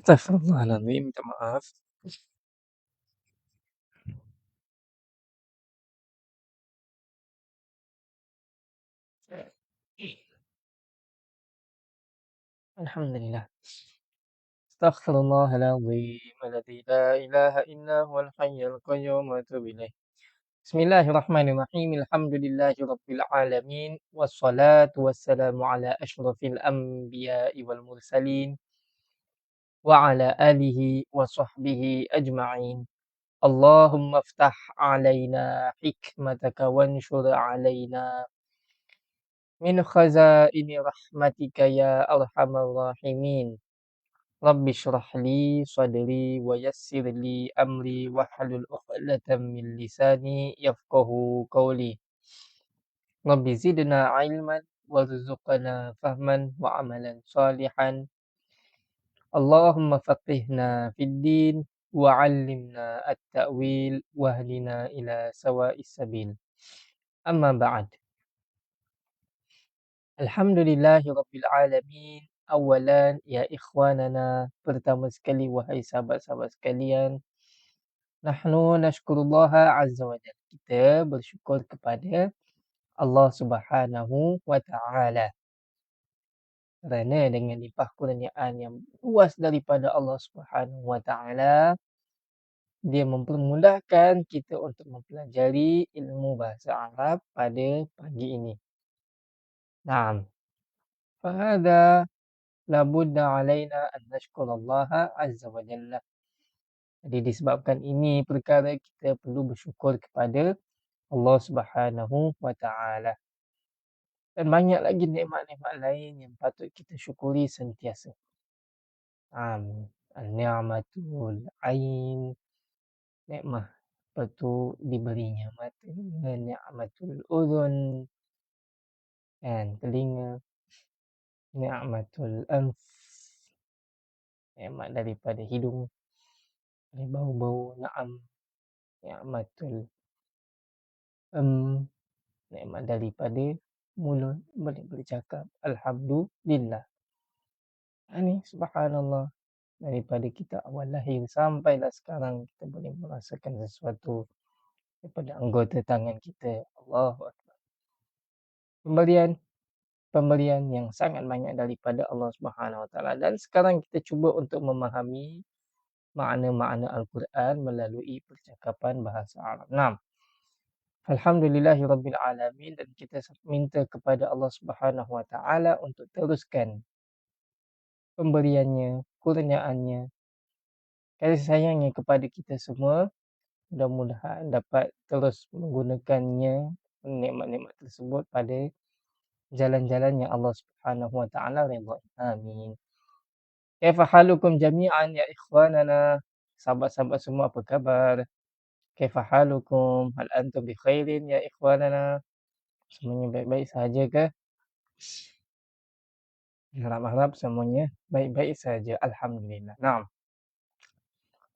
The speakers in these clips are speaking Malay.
Astagfirullahaladzim, minta maaf. Alhamdulillah. Astaghfirullahaladzim, alladzi la ilaha illa huwal hayyul qayyum wa atubu ilaih. Bismillahirrahmanirrahim. Alhamdulillahi rabbil alamin. Wassalatu wassalamu ala asyrafil anbiya'i wal mursalin wa ala alihi wa sahbihi ajma'in. Allahumma iftah alaina hikmataka wanshur alaina min khazaini rahmatika ya arhamar rahimin. Rabbi shrah li sadri wa yassir li amri wahlul 'uqdatam min lisani yafqahu qawli. Rabbi zidna ilman warzuqna fahman wa amalan salihan. Allahumma faqihna fid din wa 'allimna at-ta'wil wahdina ila sawa'is sabil. Amma ba'd. Alhamdulillahi rabbil alamin. Awalan ya ikhwanana, pertama sekali wahai sahabat-sahabat sekalian, nahnu nashkurullaha azza wa jalla. Kita bersyukur kepada Allah Subhanahu wa taala kerana dengan limpah kurniaan yang luas daripada Allah Subhanahu wa taala, dia mempermudahkan kita untuk mempelajari ilmu bahasa Arab pada pagi ini. Naam. Fahadha labudda alaina an nashkurallaha azza wa jalla. Jadi disebabkan ini perkara kita perlu bersyukur kepada Allah Subhanahu wa taala. Dan banyak lagi nikmat-nikmat lain yang patut kita syukuri sentiasa. Al-ni'matul ain, nikmat apa tu diberinya mata, ni'matul udhun, kan, telinga, ni'matul anf, nikmat daripada hidung, dari bau-bau, na'am, ni'matul nikmat daripada mulut, boleh bercakap alhamdulillah. Ini subhanallah, daripada kita awal lahir sampailah sekarang kita boleh merasakan sesuatu daripada anggota tangan kita. Allahu akbar. Pemberian yang sangat banyak daripada Allah Subhanahu wa taala, dan sekarang kita cuba untuk memahami makna-makna Al-Quran melalui percakapan bahasa Arab. Naam. Alhamdulillahirabbil alamin, dan kita minta kepada Allah Subhanahu wa taala untuk teruskan pemberiannya, kurniaannya, kasih sayangnya kepada kita semua. Mudah-mudahan dapat terus menggunakannya, nikmat-nikmat tersebut pada jalan-jalan yang Allah Subhanahu wa taala redha. Amin. Kaifa halukum jami'an ya ikhwanana? Sahabat-sahabat semua, apa khabar? Kaifa halukum? Hal antum bi khairin ya ikhwanana? Semuanya baik-baik sahaja ke? Harap-harap semuanya baik-baik saja. Alhamdulillah. Naam.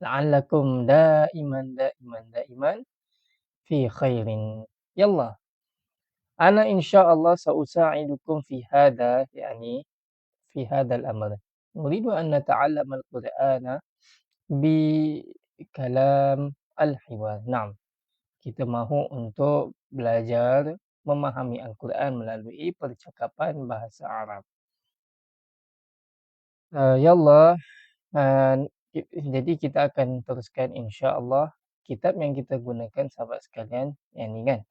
La'allakum daiman fi khairin. Yallah. Ana insyaallah sa'usa'idukum fi hadha, yani fi hadzal amr. Nuridu an nata'allama al-Qur'ana bi kalam al-hiwar. Naam. Kita mahu untuk belajar memahami Al-Quran melalui percakapan bahasa Arab. Yallah. Jadi kita akan teruskan insya-Allah kitab yang kita gunakan, sahabat sekalian, yang ni kan.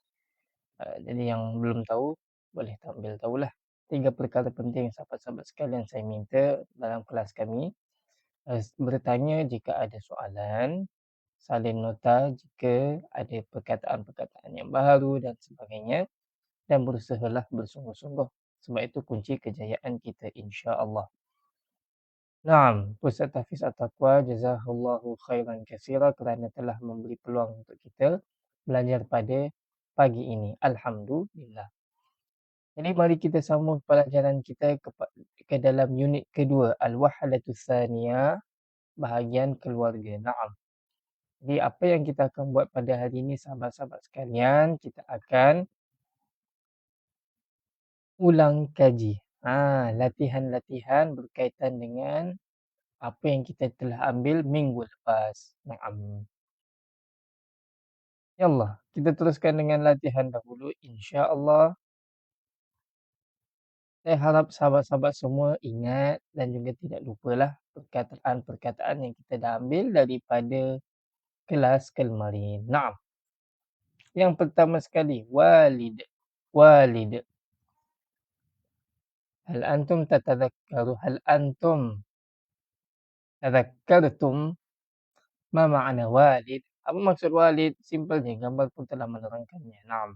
Jadi yang belum tahu boleh ambil tahulah. 3 perkara penting, sahabat-sahabat sekalian, saya minta dalam kelas kami bertanya jika ada soalan, salin nota jika ada perkataan-perkataan yang baru dan sebagainya, dan berusahalah bersungguh-sungguh, sebab itu kunci kejayaan kita insya-Allah. Naam, Pusat Tahfiz At-Taqwa jazahullahu khairan katsira kerana telah memberi peluang untuk kita belajar pada pagi ini. Alhamdulillah. Jadi mari kita sambung pelajaran kita ke dalam unit kedua, Al-Wahdatus Tsaniyah, bahagian keluarga. Naam. Jadi apa yang kita akan buat pada hari ini, sahabat-sahabat sekalian, kita akan ulang kaji. Latihan-latihan berkaitan dengan apa yang kita telah ambil minggu lepas. Naam. Yallah, kita teruskan dengan latihan dahulu. InsyaAllah, saya harap sahabat-sahabat semua ingat dan juga tidak lupalah perkataan-perkataan yang kita dah ambil daripada kelas kemarin. Naam. Yang pertama sekali, walid. Walid. Hal antum tadhakkartum ma ma'na walid? Apa maksud walid? Simpelnya, gambar pun telah menerangkannya. Naam.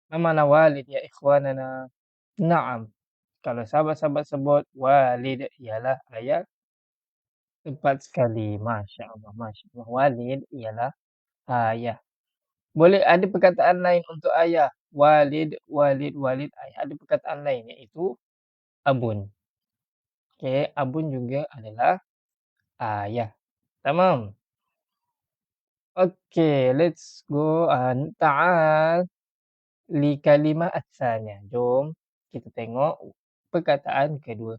Ma ma'na walid ya ikhwanana? Naam. Kalau sahabat-sahabat sebut walid ialah ayah, tepat sekali. Masya Allah, Masya Allah. Walid ialah ayah. Boleh ada perkataan lain untuk ayah. Walid, walid, walid, ayah. Ada perkataan lain iaitu abun. Okey, abun juga adalah ayah. Tamam. Okey, let's go. Ta'al li kalimah ats-tsaniyah. Jom kita tengok perkataan kedua.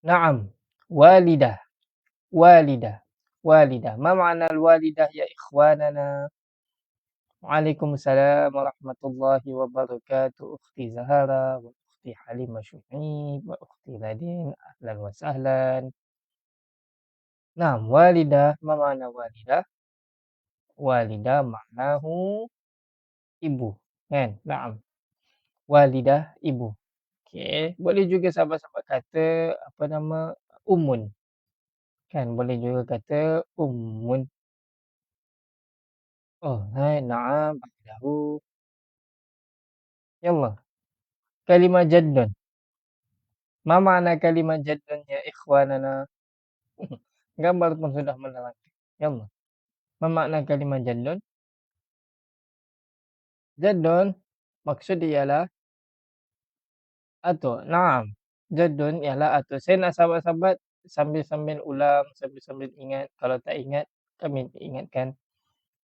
Naam, walidah. Walidah. Walidah. Ma ma'na al-walidah ya ikhwanana? Waalaikumsalam warahmatullahi wabarakatuh. Ukhti Zahara wa ukhti Halimah Syuaib wa ukhti Nadine. Ahlan wa sahlan. Naam, walidah. Ma ma'na walidah? Walidah maknahu ibu. Kan? Naam. Walidah, ibu. Okey. Boleh juga sahabat-sahabat kata, apa nama, ummun. Kan? Boleh juga kata ummun. Oh, hai, na'am, lahu. Yallah. Kalimah jaddun. Ma makna kalimah jaddun ya ikhwanana? Gambar pun sudah menerangkan. Yallah. Ma makna kalimah jaddun? Jaddun maksud ialah atuk. Naam. Jaddun ialah atuk. Saya nak sahabat-sahabat sambil-sambil ulang, sambil-sambil ingat. Kalau tak ingat, kami ingatkan.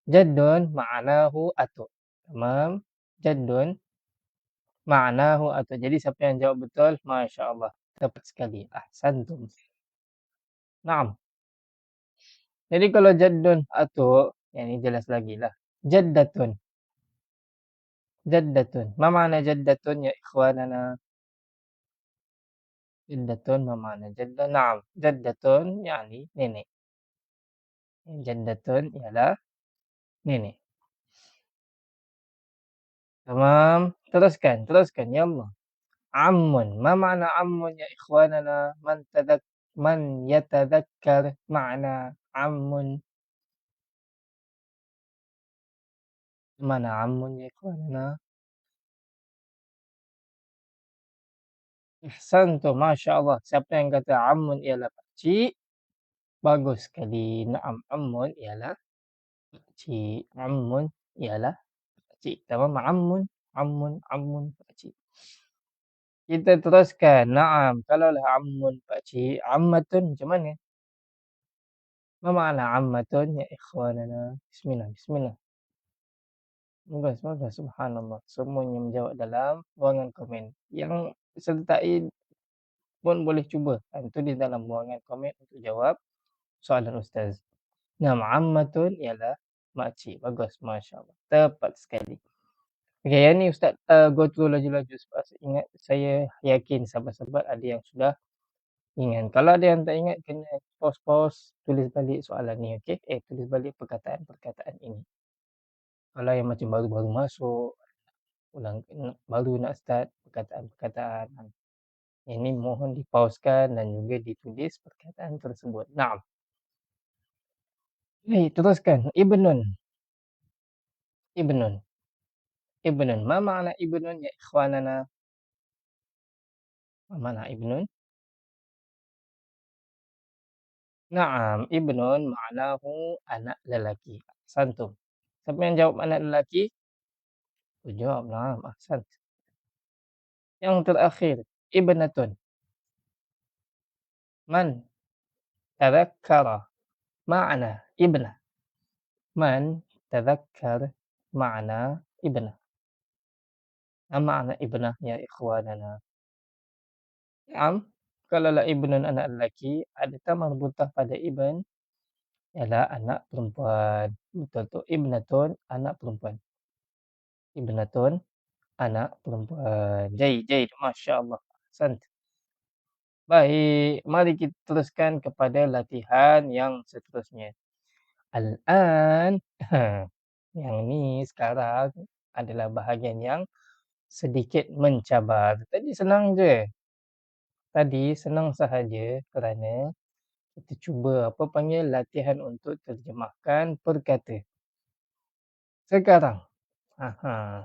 Jaddun ma'nahu atuk. Tamam. Jaddun ma'nahu atuk. Jadi siapa yang jawab betul? Masya Allah. Tepat sekali. Ahsantum. Naam. Jadi kalau jaddun atuk, yang ini jelas lagi lah. Jaddatun. Jaddatun. Ma makna jaddatun ya ikhwanana? Jaddatun ma makna jaddah? Naam. Jaddatun yani nenek. Jaddatun ialah nenek. Tamam. Teruskan. Teruskan. Ya Allah. Ammun. Ma makna ammun ya ikhwanana? Man yatadhakkar makna ammun? Mana ammun ya ikhwanana? Ahsantum. Masya Allah. Siapa yang kata ammun ialah pakcik? Bagus sekali. Naam. Ammun ialah pakcik. Ammun ialah pakcik. Tamam. Ammun. Ammun. Ammun. Pakcik. Kita teruskan. Naam. Kalaulah ammun pakcik. Ammatun macam mana? Ma makna ammatun ya ikhwanana? Bismillah. Bismillah. Bagus. Bagus. Subhanallah. Semuanya menjawab dalam ruangan komen. Yang sertai pun boleh cuba. Tulis dalam ruangan komen untuk jawab soalan Ustaz. Naam, ammatun ialah makcik. Bagus, Masya Allah. Tepat sekali. Okey, yang ni Ustaz go through laju-laju sebab saya yakin sahabat-sahabat ada yang sudah ingat. Kalau ada yang tak ingat, kena pause, tulis balik soalan ni, okey? Tulis balik perkataan-perkataan ini. Kalau yang macam baru-baru masuk, baru nak start perkataan-perkataan, yang ni mohon dipausekan dan juga ditulis perkataan tersebut. Naam. Baik, teruskan. Ibnun. Ibnun. Ibnun. Ma makna ibnun ya ikhwanana? Ma makna ibnun? Naam, ibnun maknahu anak lelaki. Ahsantum. Siapa yang jawab anak lelaki? Jawab, naam, ahsant. Yang terakhir, ibnatun. Man tadhakkara ma'na ibnah. Man tadhakkar ma'na ibnah. Ma makna ibnah ya ikhwanana? Naam. Kalau la ibnun anak lelaki, ada ta marbutah pada ibn ialah anak perempuan. Betul tu, ibnatun anak perempuan. Ibnatun anak perempuan. Jayyid, jayyid. Masya-Allah. Ahsant. Baik, mari kita teruskan kepada latihan yang seterusnya. Al-an, yang ni sekarang adalah bahagian yang sedikit mencabar. Tadi senang je. Tadi senang sahaja kerana kita cuba apa panggil latihan untuk terjemahkan perkata. Sekarang,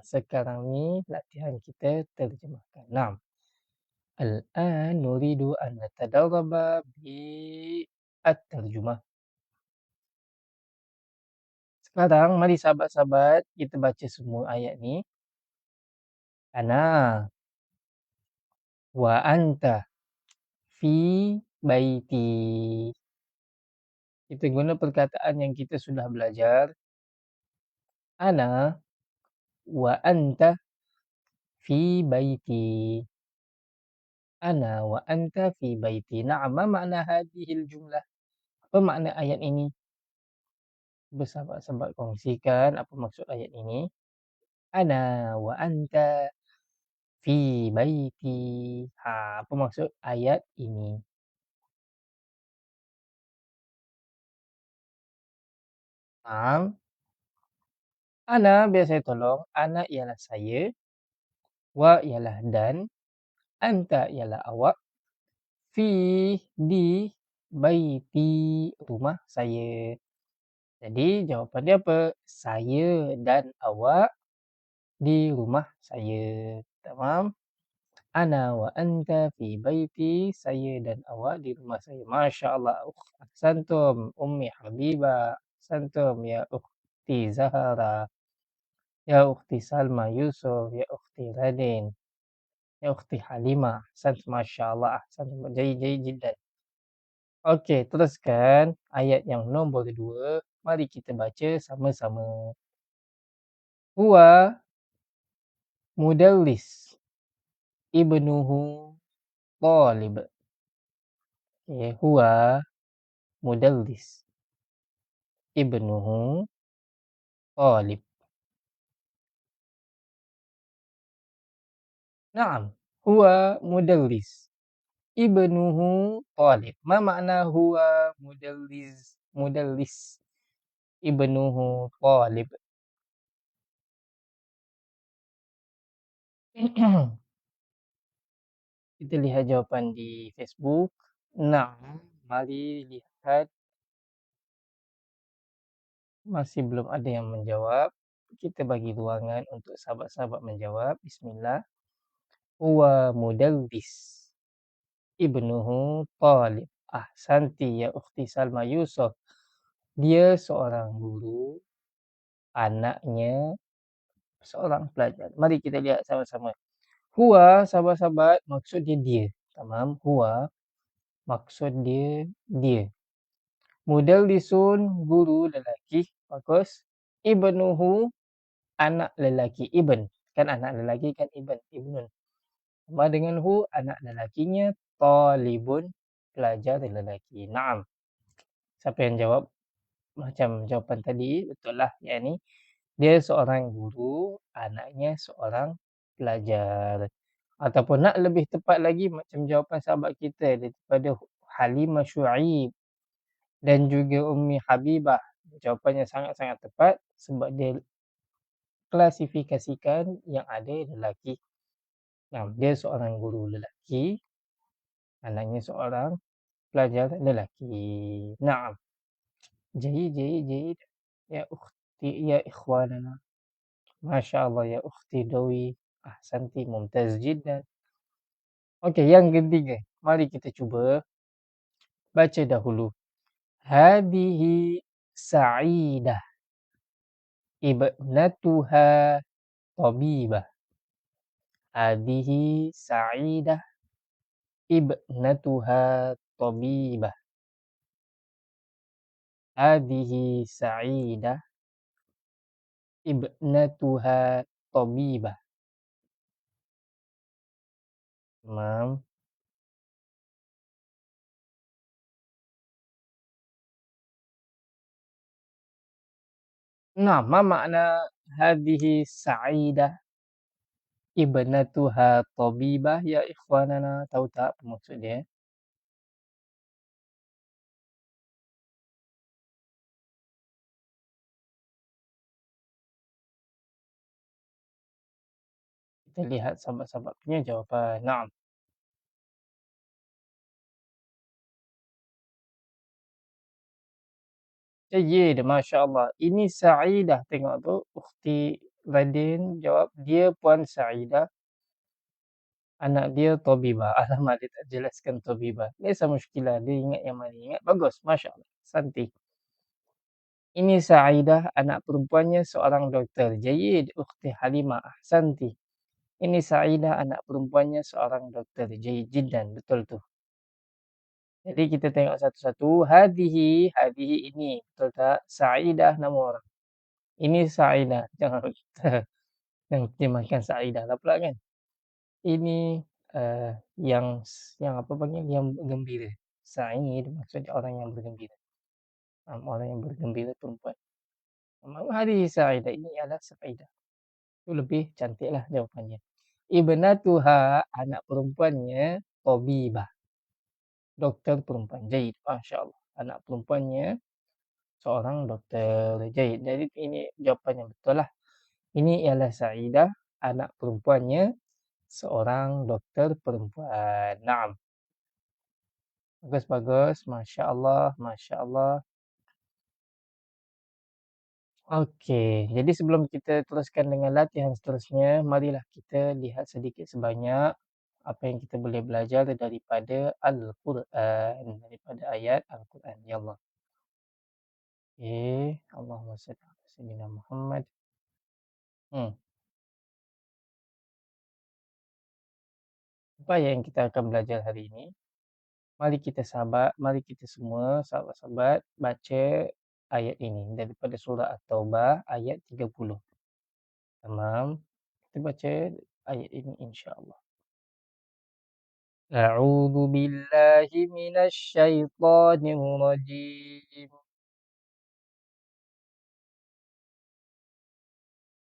sekarang ni latihan kita terjemahkan. Naam. Al-an nuridu an natadarraba bi at-tarjumah. Sekarang mari sahabat-sahabat kita baca semua ayat ni. Ana wa anta fi baiti. Kita guna perkataan yang kita sudah belajar. Ana wa anta fi baiti. Ana wa anta fi baiti. Na'am, ma makna hadhil jumlah? Apa makna ayat ini? Bersahabat-sahabat kongsikan apa maksud ayat ini. Ana wa anta fi baiti. Apa maksud ayat ini? Naam. Ana biar saya tolong. Ana ialah saya. Wa ialah dan. Anta ialah awak. Fi di baiti rumah saya. Jadi jawapan dia apa? Saya dan awak di rumah saya. Tamam? Ana wa anta fi baiti. Saya dan awak di rumah saya. Masya Allah. Ahsantum. Ummi Habibah. Ahsantum. Ya Ukhti Zahara. Ya Ukhti Salma Yusuf. Ya Ukhti Radin. Ya Ukhti Halimah. Ahsantum. Masya Allah. Ahsantum. Jai jiddan. Okey, teruskan ayat yang nombor 2. Mari kita baca sama-sama. Huwa mudallis. Ibnuhu talib. Okay, huwa mudallis. Ibnuhu talib. Naam, huwa mudallis. Ibnuhu talib. Ma makna huwa mudallis? Mudallis. Ibnuhu talib. Kita lihat jawapan di Facebook. Naam, mari lihat. Masih belum ada yang menjawab. Kita bagi ruangan untuk sahabat-sahabat menjawab. Bismillah. Huwa mudallis. Ibnuhu talib. Ahsanti ya Ukhti Salma Yusuf. Dia seorang guru. Anaknya seorang pelajar. Mari kita lihat sama-sama. Huwa, sahabat-sahabat, maksud dia. Tamam. Huwa, maksud dia. Mudallisun, guru lelaki. Bagus. Ibnuhu, anak lelaki. Ibn. Kan anak lelaki kan ibn. Ibnun. Sama dengan hu, anak lelakinya. Talibun, pelajar lelaki. Naam. Siapa yang jawab? Macam jawapan tadi. Betul lah. Yang ni. Dia seorang guru. Anaknya seorang pelajar. Ataupun nak lebih tepat lagi. Macam jawapan sahabat kita. Daripada Halimah Syu'ib. Dan juga Ummi Habibah. Jawapannya sangat-sangat tepat. Sebab dia klasifikasikan yang ada lelaki. Nah, dia seorang guru lelaki. Anaknya seorang pelajar lelaki. Naam. Jayid. Ya ukhti, ya ikhwanana. Masya Allah ya ukhti Dawi. Ahsanti mumtaz jiddan. Okey, yang ketiga. Mari kita cuba baca dahulu. Hadihi Sa'idah. Ibnatuha tabibah. Hadihi Sa'idah. Ibnatuha tabibah. Hadihi Sa'idah. Ibnatuha tabibah. Tamam. Nah, ma makna hadhihi sa'idah ibnatuha tabibah ya ikhwanana? Tahu tak apa maksud dia? Kita lihat sahabat-sahabat punya jawapan. Naam. Jayyid, masya-Allah. Ini Sa'idah, tengok tu, ukhti Radin jawab, dia Puan Sa'idah, anak dia Tabibah. Alamak, dia tak jelaskan Tabibah. Laisa mushkilah, dia ingat yang mana ingat. Bagus, masya-Allah. Santi. Ini Sa'idah, anak perempuannya seorang doktor. Jayyid, ukhti Halimah. Ahsanti. Ini Sa'idah, anak perempuannya seorang doktor. Jayyid jiddan, betul tu. Jadi kita tengok satu-satu. Hadihi ini. Betul tak? Sa'idah nama orang. Ini Sa'idah. Jangan kita yang terjemahkan Sa'idah lah pula kan. Ini yang apa panggil? Yang gembira. Sa'id maksudnya orang yang bergembira. Orang yang bergembira perempuan. Hadihi Sa'idah. Ini adalah Sa'idah. Itu lebih cantik lah jawapannya. Ibnatuha, anak perempuannya, Tabibah. Doktor perempuan. Jahid. Masya Allah. Anak perempuannya seorang doktor. Jahid. Jadi ini jawapan yang betul lah. Ini ialah Sa'idah, anak perempuannya seorang doktor perempuan. Naam. Bagus, bagus. Masya Allah, Masya Allah. Okey, jadi sebelum kita teruskan dengan latihan seterusnya, marilah kita lihat sedikit sebanyak apa yang kita boleh belajar daripada Al-Quran, daripada ayat Al-Quran. Ya Allah. Okey, Allahumma salli ala sayyidina Muhammad. Hmm. Apa yang kita akan belajar hari ini? Mari kita semua sahabat-sahabat baca ayat ini daripada surah At-Taubah ayat 30. Tamam. Kita baca ayat ini insya-Allah. A'udzu billahi minasy syaithanir rajim.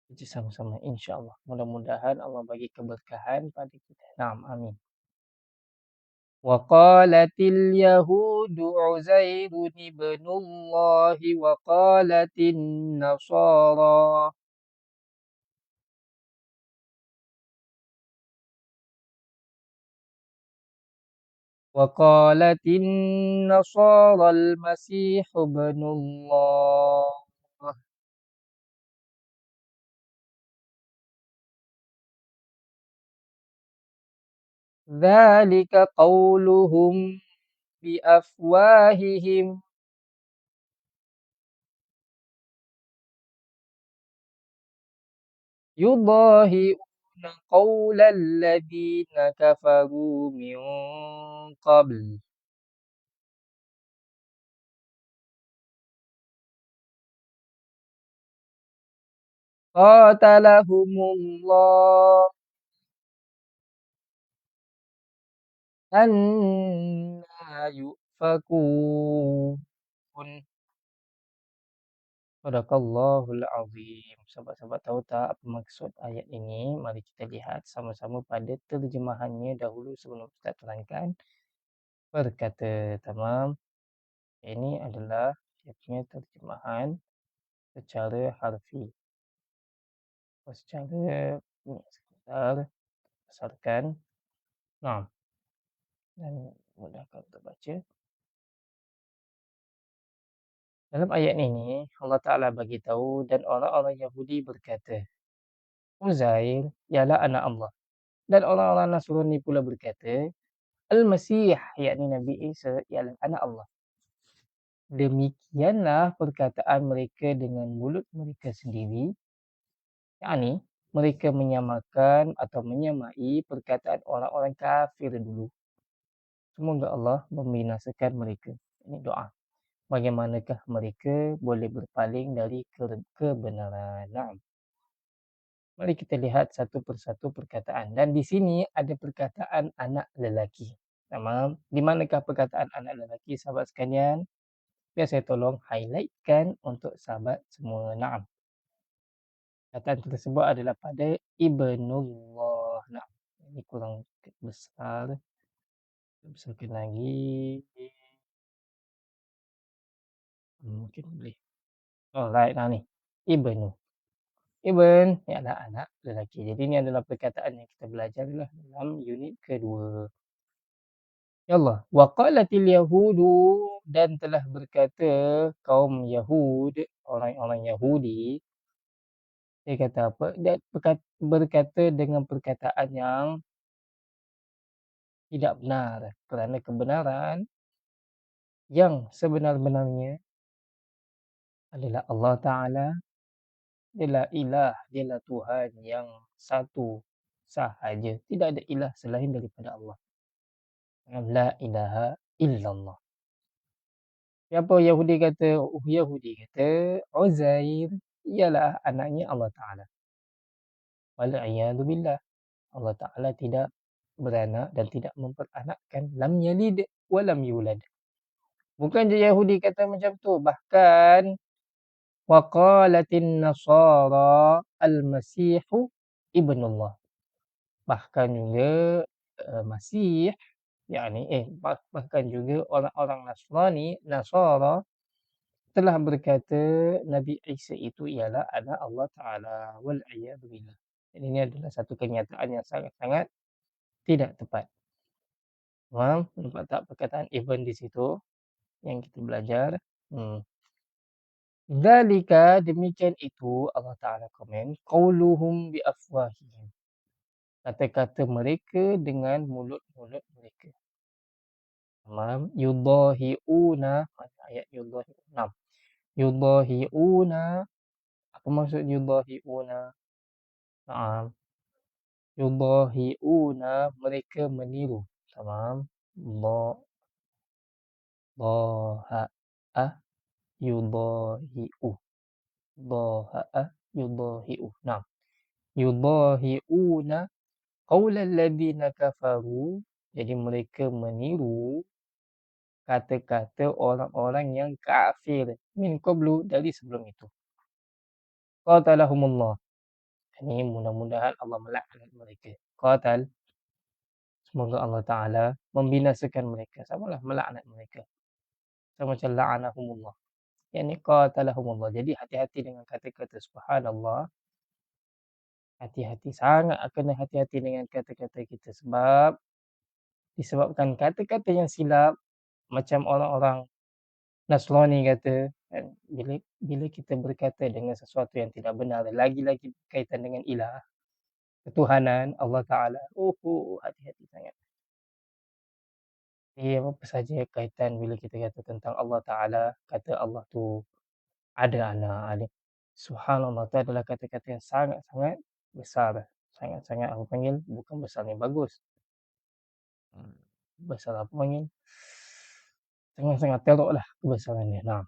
Baca sama-sama insya-Allah. Mudah-mudahan Allah bagi keberkahan pada kita. Naam, amin. وقالت اليهود عزير ابن الله وقالت النصارى المسيح ابن الله ذلك قولهم بأفواههم يضاهئون قول الذين كفروا من قبل قاتلهم الله أَنَّىٰ يُؤْفَكُونَ. Sadaqallahul Azim. Sahabat-sahabat tahu tak apa maksud ayat ini? Mari kita lihat sama-sama pada terjemahannya dahulu sebelum kita terangkan. Berkata, tamam. Ini adalah dia punya terjemahan secara harfi. Secara ini sebentar besarkan. Nah, dan mudahkan untuk baca. Dalam ayat ini Allah Ta'ala bagi tahu dan orang-orang Yahudi berkata, Uzair ialah anak Allah. Dan orang-orang Nasrani pula berkata, Al-Masih yakni Nabi Isa ialah anak Allah. Demikianlah perkataan mereka dengan mulut mereka sendiri. Yakni mereka menyamakan atau menyamai perkataan orang-orang kafir dulu. Semoga Allah membinasakan mereka. Ini doa. Bagaimanakah mereka boleh berpaling dari kebenaran. Nah, mari kita lihat satu persatu perkataan. Dan di sini ada perkataan anak lelaki. Tamam. Di manakah perkataan anak lelaki, sahabat sekalian? Biar saya tolong highlightkan untuk sahabat semua. Naam. Perkataan tersebut adalah pada ibnullah. Nah, ini kurang besar. Besarkan lagi. Mungkin boleh. Alright, nah ni. Ibnu. Ibn ni adalah anak lelaki. Jadi ini adalah perkataan yang kita belajar lah dalam unit kedua. Ya Allah. Wa qalatil yahudu dan telah berkata kaum Yahud, orang-orang Yahudi, dia kata apa? Dia berkata dengan perkataan yang tidak benar. Kerana kebenaran yang sebenar-benarnya adalah Allah Ta'ala. Dialah ilah, dialah Tuhan yang satu sahaja. Tidak ada ilah selain daripada Allah. La ilaha illallah. Siapa Yahudi kata? Yahudi kata Uzair ialah anaknya Allah Ta'ala. Wal'iyadu billah. Allah Ta'ala tidak beranak dan tidak memperanakkan. Lam yalid wa lam yulad. Bukan je Yahudi kata macam tu. Bahkan waqalatin nasara al-masihu ibnullah. Bahkan juga Masih, bahkan juga orang-orang Nasara telah berkata Nabi Isa itu ialah anak Allah Ta'ala. Wal'iyadu billah. Jadi ini adalah satu kenyataan yang sangat-sangat tidak tepat. Faham? Nampak tak perkataan Ibn di situ yang kita belajar? Dzalika, demikian itu Allah Ta'ala komen. Qauluhum bi afwahihim. Kata-kata mereka dengan mulut-mulut mereka. Faham? Yudahi'una. Ayat yudahi'una. Yudahi'una. Apa maksud yudahi'una? Faham? Yudahi'una. Mereka meniru. Faham? Dhaha'a yudahi'u. Dhaha'a yudahi'u. Nah. Yudahi'una qaulal ladina kafaru. Jadi mereka meniru kata-kata orang-orang yang kafir. Min qablu, dari sebelum itu. Qatalahumullah. Ini mudah-mudahan Allah melaknat mereka. Qatal. Semoga Allah Ta'ala membinasakan mereka. Samalah melaknat mereka. Sama macam la'anahumullah. Yang ni qatalahumullah. Jadi hati-hati dengan kata-kata subhanallah. Hati-hati. Sangat kena hati-hati dengan kata-kata kita. Sebab disebabkan kata-kata yang silap. Macam orang-orang Nasrani kata, kan, bila kita berkata dengan sesuatu yang tidak benar, lagi-lagi berkaitan dengan ilah, ketuhanan Allah Ta'ala, hati-hati sangat. Apa saja kaitan bila kita kata tentang Allah Ta'ala, kata Allah tu ada anak, ada. Subhanallah, itu adalah kata-kata yang sangat-sangat besar. Sangat-sangat, aku panggil, bukan besar ni bagus. Besar apa panggil? Sangat-sangat teruk lah kebesaran dia. Nah,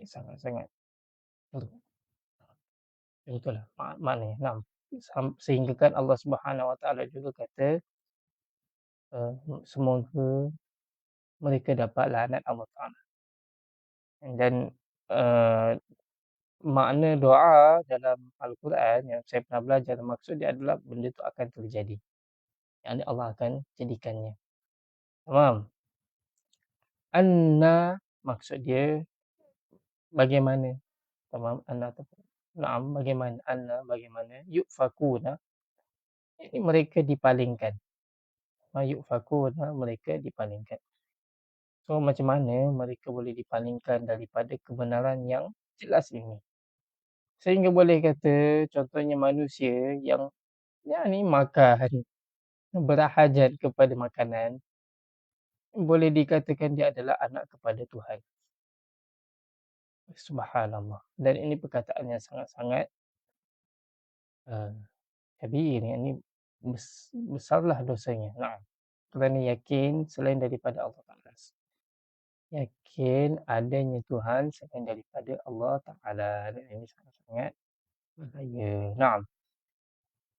sangat-sangat teruk. Itulah maknanya. Nah, sehingga kan Allah Subhanahu Wa Taala juga kata semoga mereka dapat laknat Allah Taala. Dan makna doa dalam Al-Quran yang saya pernah belajar, maksud dia adalah benda itu akan terjadi. Yang Allah akan jadikannya. Faham? Anna, maksud dia bagaimana. Faham? Anna tu. Naam, bagaimana. Anna, bagaimana. Yufakuna. Ini mereka dipalingkan. Yufakuna, mereka dipalingkan. So, macam mana mereka boleh dipalingkan daripada kebenaran yang jelas ini? Sehingga boleh kata, contohnya manusia yang ni makan, berhajat kepada makanan, boleh dikatakan dia adalah anak kepada Tuhan. Subhanallah. Dan ini perkataan yang sangat-sangat kabir. Ini besarlah dosanya. Nah, kerana yakin selain daripada Allah Ta'ala. Yakin adanya Tuhan selain daripada Allah Ta'ala. Dan ini sangat-sangat bahaya. Nah,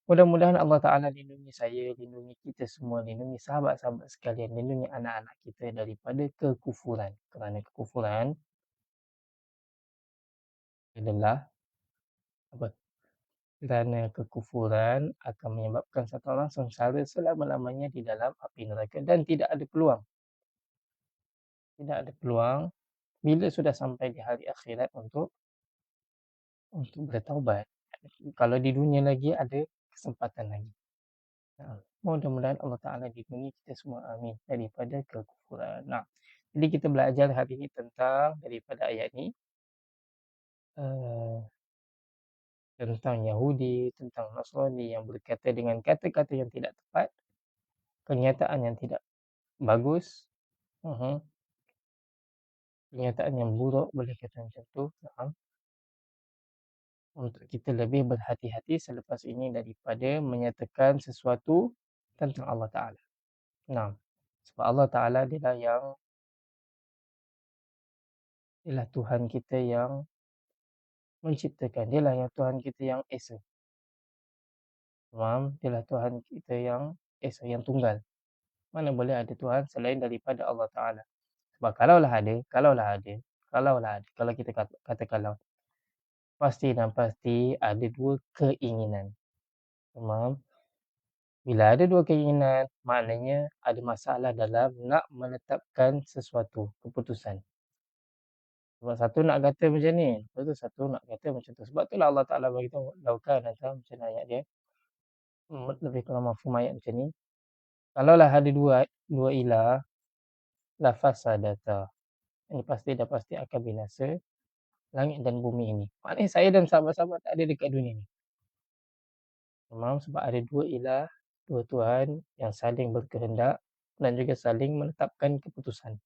mudah-mudahan Allah Ta'ala lindungi saya, lindungi kita semua, lindungi sahabat-sahabat sekalian, lindungi anak-anak kita daripada kekufuran. Kerana kekufuran adalah apa? Kerana kekufuran akan menyebabkan satu orang sengsara selama-lamanya di dalam api neraka dan tidak ada peluang bila sudah sampai di hari akhirat untuk bertaubat. Kalau di dunia lagi ada kesempatan lagi. Mudah-mudahan Allah Ta'ala lindungi kita semua, amin, daripada kekufuran. Jadi kita belajar hari ini tentang daripada ayat ni, uh, tentang Yahudi, tentang Nasrani yang berkata dengan kata-kata yang tidak tepat, kenyataan yang tidak bagus, kenyataan yang buruk, boleh kata macam tu. Untuk kita lebih berhati-hati selepas ini daripada menyatakan sesuatu tentang Allah Ta'ala. Nah, sebab Allah Ta'ala dialah Tuhan kita yang menciptakan. Dialah yang Tuhan kita yang Esa. Faham? Dialah Tuhan kita yang Esa, yang tunggal. Mana boleh ada Tuhan selain daripada Allah Ta'ala. Sebab kalaulah ada, kalau kita kata kalau, pasti dan pasti ada dua keinginan. Faham? Bila ada dua keinginan, maknanya ada masalah dalam nak menetapkan sesuatu, keputusan. Sebab satu nak kata macam ni, lepas tu satu nak kata macam tu. Sebab itulah Allah Ta'ala beritahu, laukan atau macam ayat dia, lebih kurang mafhum ayat macam ni. Kalaulah ada dua ilah, la fasadata. Ini pasti akan binasa langit dan bumi ini. Maknanya saya dan sahabat-sahabat tak ada dekat dunia ni. Memang sebab ada dua ilah, dua Tuhan yang saling berkehendak dan juga saling menetapkan keputusan.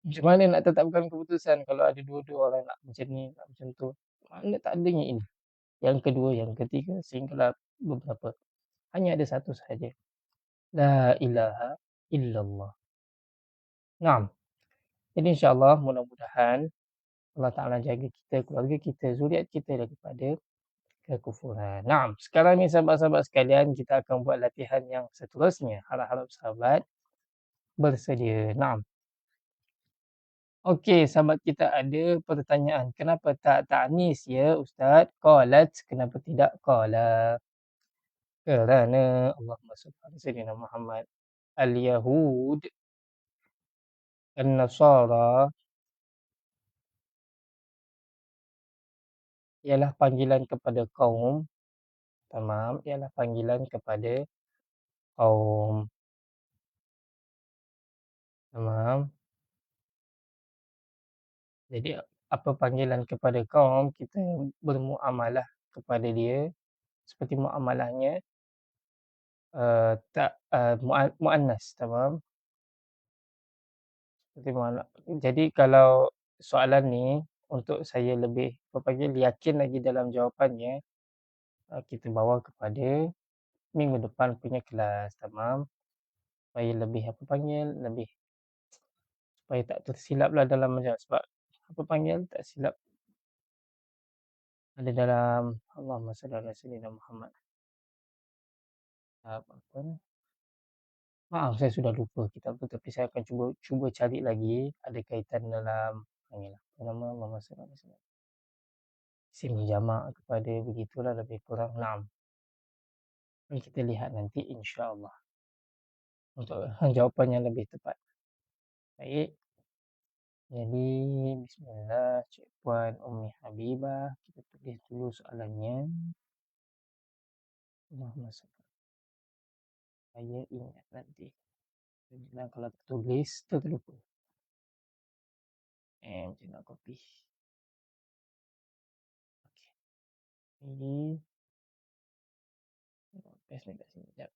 Macam mana nak tetapkan keputusan kalau ada dua-dua orang nak macam ni, nak macam tu. Mana tak adanya ini. Yang kedua, yang ketiga, sehinggalah beberapa. Hanya ada satu sahaja. La ilaha illallah. Naam. Jadi insyaAllah mudah-mudahan Allah Ta'ala jaga kita, keluarga kita, zuriat kita daripada kekufuran. Naam. Sekarang ni sahabat-sahabat sekalian, kita akan buat latihan yang seterusnya. Harap-harap sahabat bersedia. Naam. Okey, sahabat kita ada pertanyaan. Kenapa tak ta'nis ya Ustaz? Qalat, kenapa tidak qala? Kerana Allahumma salli ala sayyidina Muhammad. Al-Yahud, An-Nasara ialah panggilan kepada kaum. Tamam, ialah panggilan kepada kaum. Tamam. Jadi apa panggilan kepada kaum, kita bermuamalah kepada dia seperti muamalahnya muannas, tamam. Seperti muamalah. Jadi kalau soalan ni untuk saya lebih yakin lagi dalam jawapannya, kita bawa kepada minggu depan punya kelas, tamam. Supaya lebih lebih supaya tak tersilaplah dalam menjawab. Sebab tak silap ada dalam Allahumma salli ala sayyidina Muhammad. Apa ni? Maaf, saya sudah lupa kitab tu, tapi saya akan cuba cari lagi ada kaitan dalam inilah. Apa nama Allahumma salli ala sayyidina. Isim jamak kepada begitulah lebih kurang 6. Ini kita lihat nanti insya-Allah. Untuk jawapan yang lebih tepat. Baik. Jadi bismillah, Cik Puan Ummi Habibah, kita tulis dulu soalannya. Allahumma salli. Saya ingat nanti. Jangan kalau tak tulis terlupa. Macam nak copy. Okey. Ini paste ni kat sini sekejap.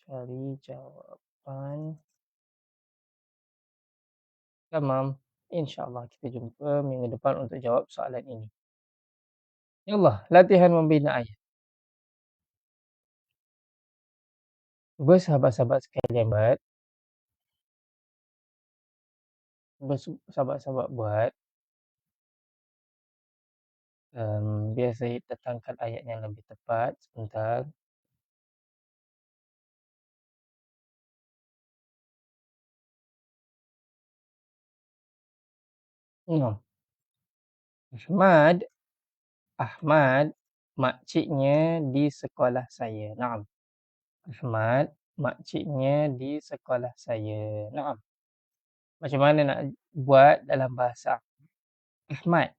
Cari jawapan. Tamam. InsyaAllah kita jumpa minggu depan untuk jawab soalan ini. Ya Allah, latihan membina ayat. Cuba sahabat-sahabat sekalian buat. Sahabat-sahabat buat. Biar saya datangkan ayat yang lebih tepat. Sebentar. Ahmad Ahmad, makciknya di sekolah saya. Naam. Ahmad, makciknya di sekolah saya. Naam. Macam mana nak buat dalam bahasa Ahmad,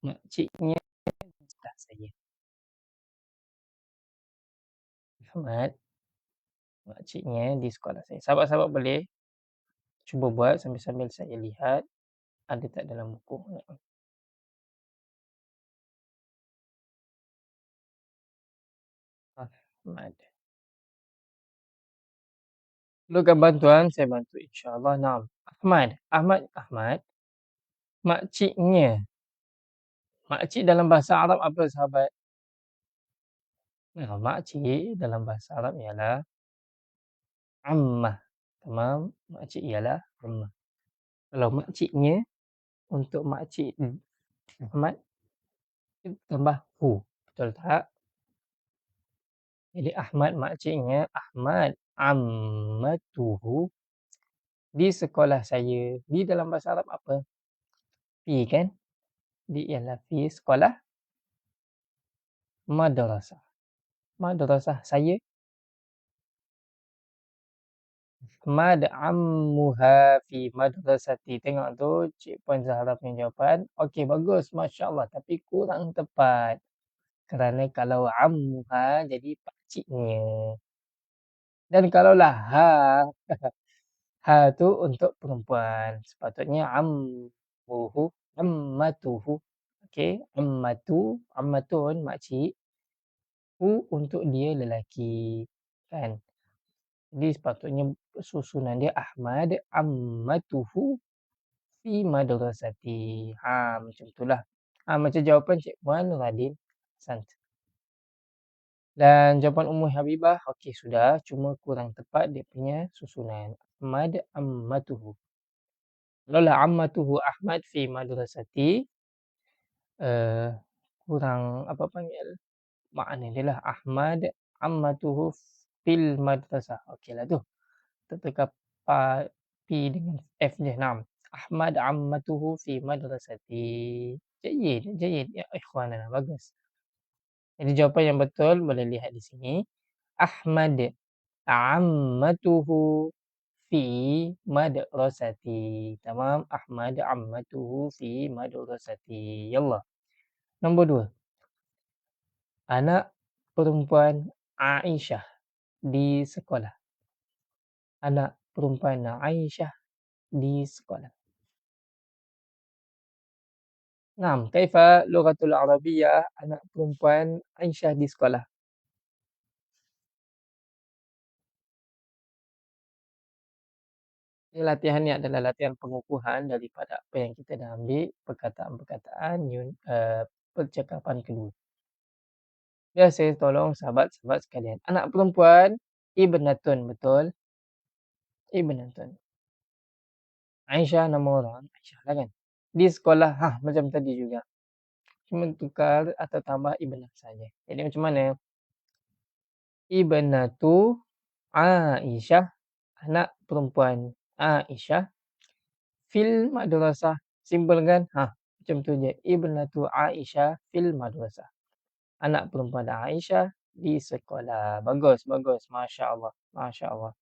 makciknya di sekolah saya. Ahmad, makciknya di sekolah saya. Sahabat-sahabat boleh cuba buat sambil-sambil saya lihat ada tak dalam buku. Naam. Ahmad. Perlukan bantuan, saya bantu insya-Allah. Naam. Ahmad, makciknya. Makcik dalam bahasa Arab apa sahabat? Makcik dalam bahasa Arab ialah ammah. Tamam, makcik ialah ammah. Kalau makciknya, untuk makcik Ahmad, kita tambah hu. Betul tak? Jadi Ahmad makciknya, Ahmad ammatuhu di sekolah saya. Di dalam bahasa Arab apa? Fi kan? Di ialah fi sekolah madrasah. Madrasah saya. Mad ammuha fi madrasati. Tengok tu Cik Puan Zahra punya jawapan. Okey, bagus. Masya Allah. Tapi kurang tepat. Kerana kalau ammuha jadi pakciknya. Dan kalaulah ha, ha tu untuk perempuan. Sepatutnya ammuhu, ammatuhu. Okey, ammatun makcik. Hu untuk dia lelaki. Kan? Jadi sepatutnya susunan dia Ahmad ammatuhu fi madrasati. Macam itulah. Macam jawapan Cik Puan Radin. Sant. Dan jawapan Ummu Habibah, okey sudah. Cuma kurang tepat dia punya susunan. Ahmad ammatuhu. Kalaulah ammatuhu Ahmad fi madrasati, uh, kurang apa panggil? Makna dia lah. Ahmad ammatuhu fil madrasah. Okeylah tu. Tekan P dengan F je. Naam. Ahmad ammatuhu fi madrasati. Jayyid, jayyid. Ya ikhwanana, bagus. Jadi jawapan yang betul boleh lihat di sini. Ahmad ammatuhu fi madrasati. Tamam. Ahmad ammatuhu fi madrasati. Yallah. Nombor 2. Anak perempuan Aisyah di sekolah. Anak perempuan Aisyah di sekolah. Naam, kaifa lughatul Arabiyyah anak perempuan Aisyah di sekolah? Ini latihan ni adalah latihan pengukuhan daripada apa yang kita dah ambil, perkataan-perkataan percakapan kedua. Ya, saya tolong sahabat-sahabat sekalian. Anak perempuan ibnatun, betul? Ibnatun. Aisyah nama orang, Aisyah lah kan? Di sekolah, macam tadi juga. Cuma tukar atau tambah ibnah saja. Jadi macam mana? Ibnatu Aisyah, anak perempuan Aisyah, fil madrasah. Simple kan? Macam tu je. Ibnatu Aisyah fil madrasah. Anak perempuan Aisyah di sekolah. Bagus, bagus. Masya Allah. Masya Allah.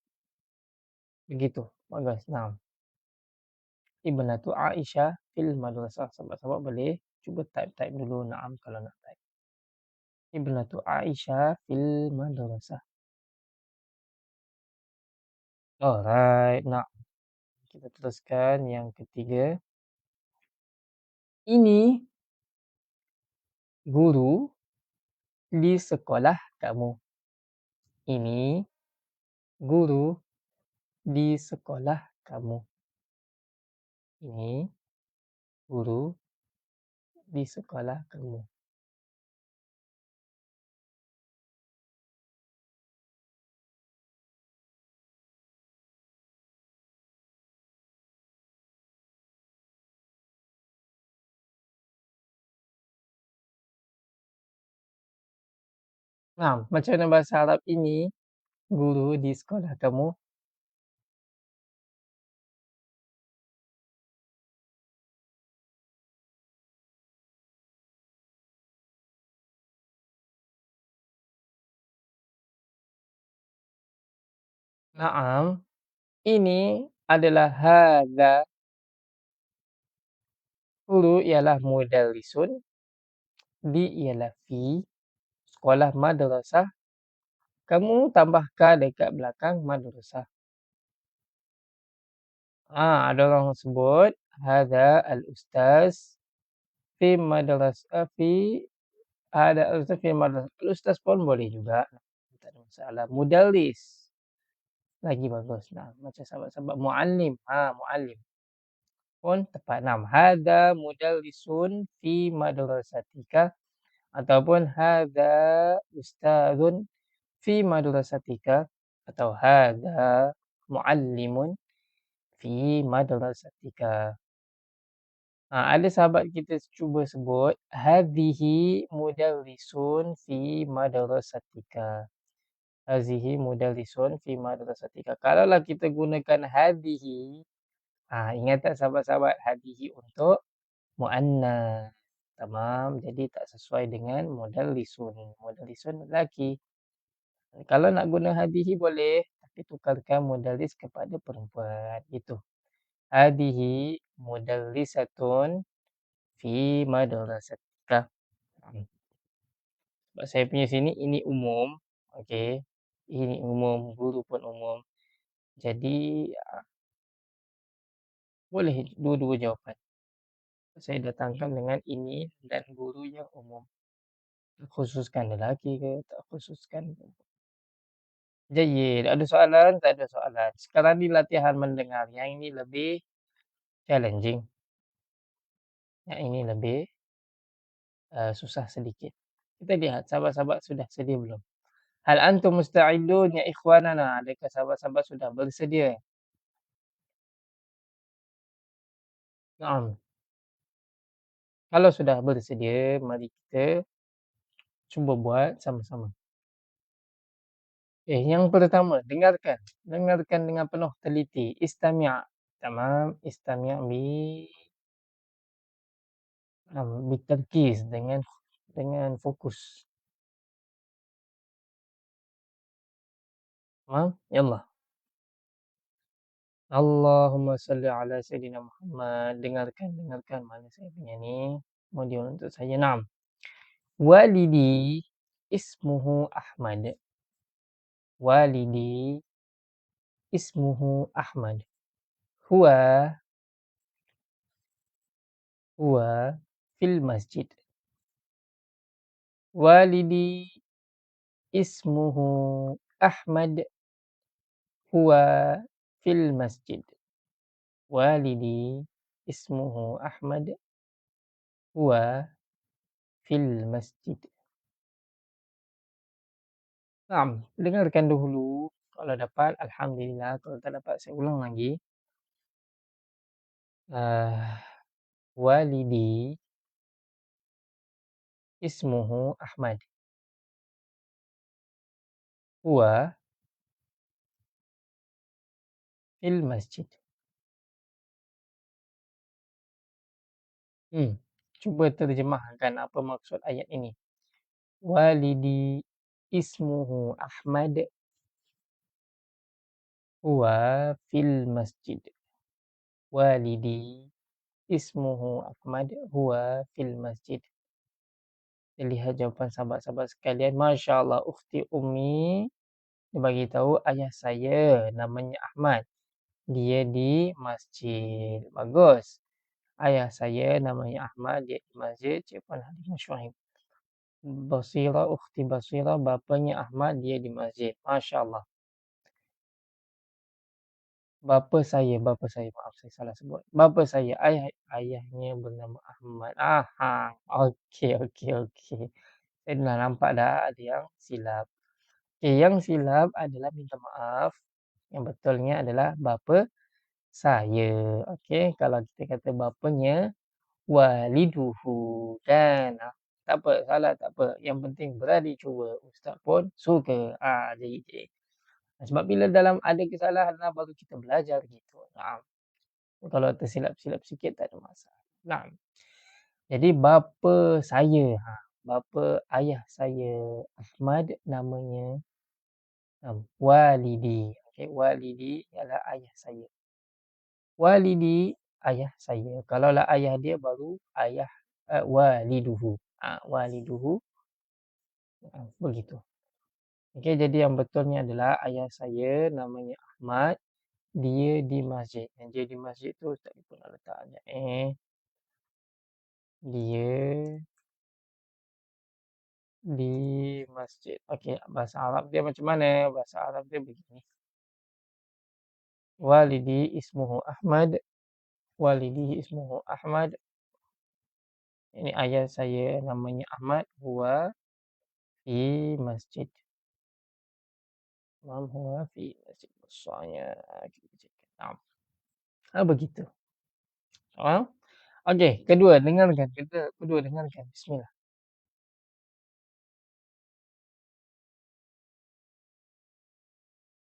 Begitu. Bagus. Nah. Ibnatu Aisyah fil madrasah. Sahabat-sahabat boleh cuba type dulu. Naam kalau nak type. Ibnatu Aisyah fil madrasah. Alright. Nah. Kita teruskan yang ketiga. Ini guru di sekolah kamu. Ini guru di sekolah kamu. Ini guru di sekolah kamu. Nah, macam mana bahasa Arab ini guru di sekolah kamu? Naam, ini adalah hadza, huru ialah mudallisun, di ialah fi, sekolah madrasah, kamu tambah ka dekat belakang madrasah. Ada orang sebut hadza al-ustaz fi fi hadza al-ustaz fi madrasah. Al-ustaz pun boleh juga, tak ada masalah. Mudallis lagi bagus. Nah, macam sahabat-sahabat muallim, muallim pun tepat. Nah, hadza mudallisun fi madrasatika ataupun hadza ustazun fi madrasatika atau hadza muallimun fi madrasatika. Ada sahabat kita cuba sebut hadhihi mudarrisun fi madrasatika. Hadhihi mudarrisun fi madrasatika. Kalaulah kita gunakan hadhihi, ingat tak sahabat-sahabat, hadhihi untuk muannas. Tamam, jadi tak sesuai dengan mudarrisun. Mudarrisun lelaki. Kalau nak guna hadhihi boleh, tapi tukarkan mudarris kepada perempuan. Gitu. Hadhihi mudarrisatun fi madrasatika. Sebab saya punya sini ini umum. Okey. Ini umum, guru pun umum. Jadi boleh dua-dua jawapan. Saya datangkan dengan ini dan guru yang umum. Tak khususkan lelaki ke, tak khususkan. Jayyid. Ada soalan? Tak ada soalan. Sekarang ni latihan mendengar. Yang ini lebih challenging. Yang ini lebih susah sedikit. Kita lihat sahabat-sahabat sudah sedia belum? Hal antum musta'idun ya ikhwanana? Adakah sahabat-sahabat sudah bersedia? Naam. Kalau sudah bersedia, mari kita cuba buat sama-sama. Yang pertama, dengarkan. Dengarkan dengan penuh teliti. Istami'. Tamam. Istami' bitarkiz, dengan fokus. Tamam? Yallah. Allahumma salli ala Sayyidina Muhammad. Dengarkan. Mana saya punya ni? Modul untuk saya. Naam. Walidi ismuhu Ahmad. Walidi ismuhu Ahmad. Huwa fil masjid. Walidi ismuhu Ahmad. Huwa fil masjid. Walidi ismuhu Ahmad. Huwa fil masjid. Naam, dengarkan dahulu. Kalau dapat, alhamdulillah. Kalau tak dapat, saya ulang lagi. Walidi ismuhu Ahmad. Huwa fil masjid. Cuba terjemahkan apa maksud ayat ini. Walidi ismuhu Ahmad. Huwa fil masjid. Walidi ismuhu Ahmad. Huwa fil masjid. Kita lihat jawapan sahabat-sahabat sekalian. Masya Allah, ukhti Umi dia bagi tahu ayah saya namanya Ahmad. Dia di masjid. Bagus. Ayah saya namanya Ahmad. Dia di masjid. Cik Puan Halimah Syuaib. Basira, ukhti Basira. Bapanya Ahmad. Dia di masjid. Masya Allah. Bapa saya. Maaf, saya salah sebut. Bapa saya. Ayahnya bernama Ahmad. Okey. Saya dah nampak dah ada yang silap. Yang silap adalah minta maaf. Yang betulnya adalah bapa saya. Okey, kalau kita kata bapanya waliduhu kan. Tak apa, salah tak apa. Yang penting berani cuba. Ustaz pun suka. Jadi. Sebab bila dalam ada kesalahan baru kita belajar gitu. Kalau tersilap-silap sikit tak ada masalah. Jadi bapa saya. Bapa ayah saya Ahmad namanya walidi. Okey, walidi ialah ayah saya. Walidi ayah saya. Kalaulah ayah dia baru ayah waliduhu. Waliduhu begitu. Okey, jadi yang betulnya adalah ayah saya namanya Ahmad, dia di masjid. Yang dia di masjid tu tak lupa nak letak sekejap, Dia di masjid. Okey, bahasa Arab dia macam mana? Bahasa Arab dia begini. Walidi ismuhu Ahmad. Walidi ismuhu Ahmad. Ini ayah saya namanya Ahmad. Huwa fi masjid. Huwa fi masjid. Besarnya. Kita cakap. Begitu. Okey, kedua dengarkan. Kedua dengarkan. Bismillah.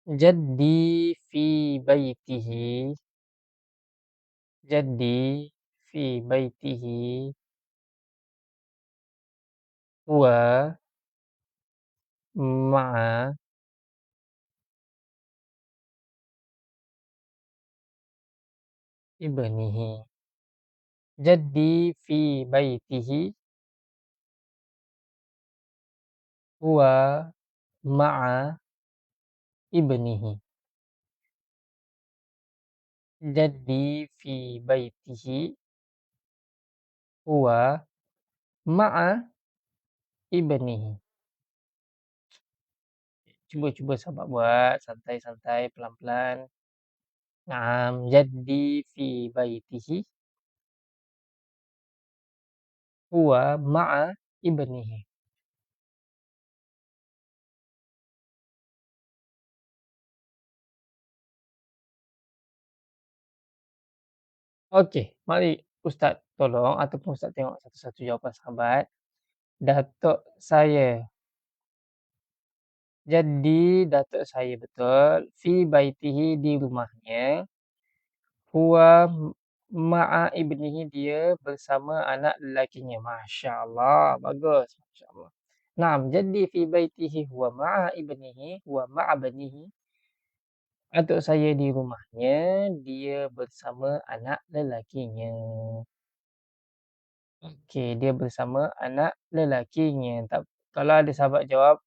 Jaddi fi baitihi. Jaddi fi baitihi. Huwa ma'a ibnihi. Jaddi fi baitihi. Huwa ma'a ibnihi. Jaddi fi baitihi. Huwa ma'a ibnihi. Cuba sahabat buat santai-santai, pelan-pelan. Naam, jaddi fi baitihi. Huwa ma'a ibnihi. Okey, mari Ustaz tolong ataupun Ustaz tengok satu-satu jawapan sahabat. Datuk saya. Jadi datuk saya betul. Fi baitihi di rumahnya. Huwa ma'a ibnihi dia bersama anak lelakinya. Masya Allah. Bagus. Masya Allah. Naam. Jadi fi baitihi huwa ma'a ibnihi. Huwa ma'a banihi. Datuk saya di rumahnya. Dia bersama anak lelakinya. Okey, dia bersama anak lelakinya. Kalau ada sahabat jawab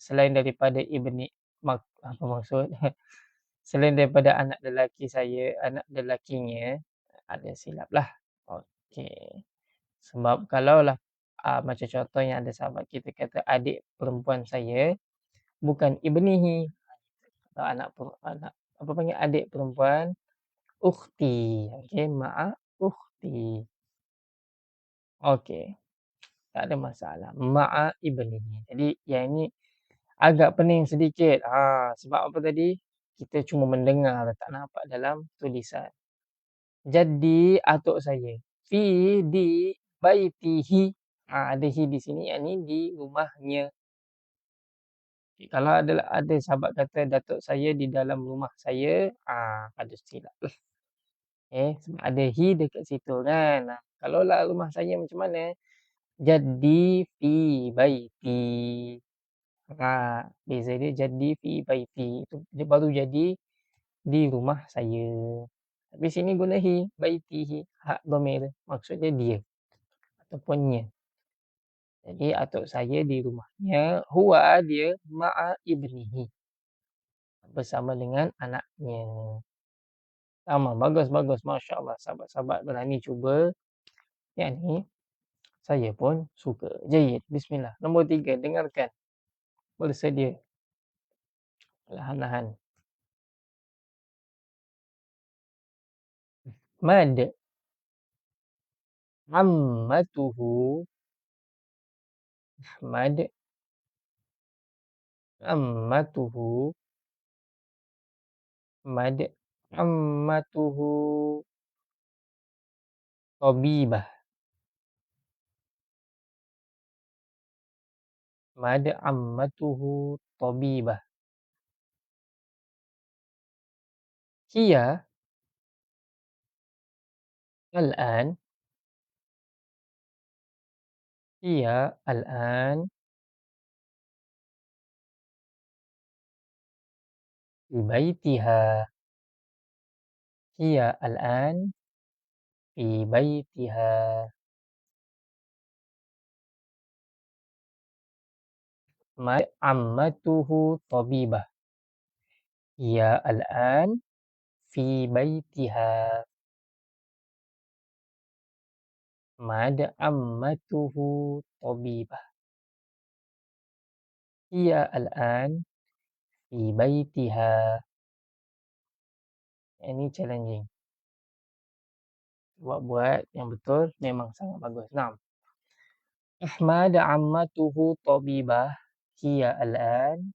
selain daripada apa maksud? Selain daripada anak lelaki saya, anak lelakinya, ada silap lah. Okey. Sebab kalaulah macam contohnya ada sahabat kita kata adik perempuan saya, bukan ibnihi. Kalau anak apa panggil adik perempuan, ukhti. Okey, ma'a ukhti. Okey. Tak ada masalah. Ma'a ibnihi. Jadi yang ini agak pening sedikit. Sebab apa tadi? Kita cuma mendengar, tak nampak dalam tulisan. Jadi atuk saya. Fi di baitihi. Ada hi di sini, yang ni di rumahnya. Kalau ada sahabat kata datuk saya di dalam rumah saya, ada silap lah. Sebab ada hi dekat situ kan. Kalaulah rumah saya macam mana? Jadi fi baiti. Beza dia jadi fi baiti. Itu dia baru jadi di rumah saya. Tapi sini guna hi, baitihi, hak dhamir. Maksudnya dia ataupun nya. Jadi atuk saya di rumahnya, huwa dia ma'a ibnihi. Bersama dengan anaknya. Sama, bagus. Masya Allah. Sahabat-sahabat berani cuba. Yang ni, saya pun suka. Jayid. Bismillah. Nombor 3, dengarkan. Bersedia. Lahan-lahan. Mad. Ammatuhu. Ahmad. Ammatuhu. Mad. Ammatuhu. Tabibah. Mad. Ammatuhu. Tabibah. Hiya. Al-an. Hiya. Al-an. في بيتها. هي الآن في بيتها. عمته طبيبة. هي الآن في بيتها. عمته طبيبة. هي الآن في بيتها. Ini challenging. Buat yang betul memang sangat bagus. Nah, أحمد عمته طبيبة. هي الآن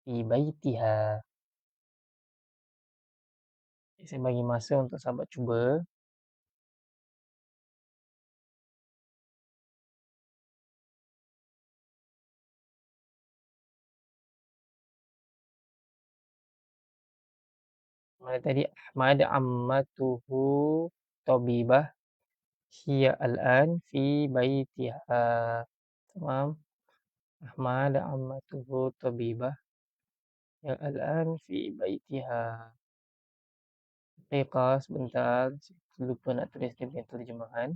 في بيتها. Saya bagi masa untuk sahabat cuba. Mana tadi? Ahmad ammatuhu tabibah. Hiya al-an fi baitiha. Tamam. Ahmad ammatuhu tabibah. Hiya al-an fi baitiha. Daqiqah sebentar. Saya lupa nak tulis dia punya terjemahan.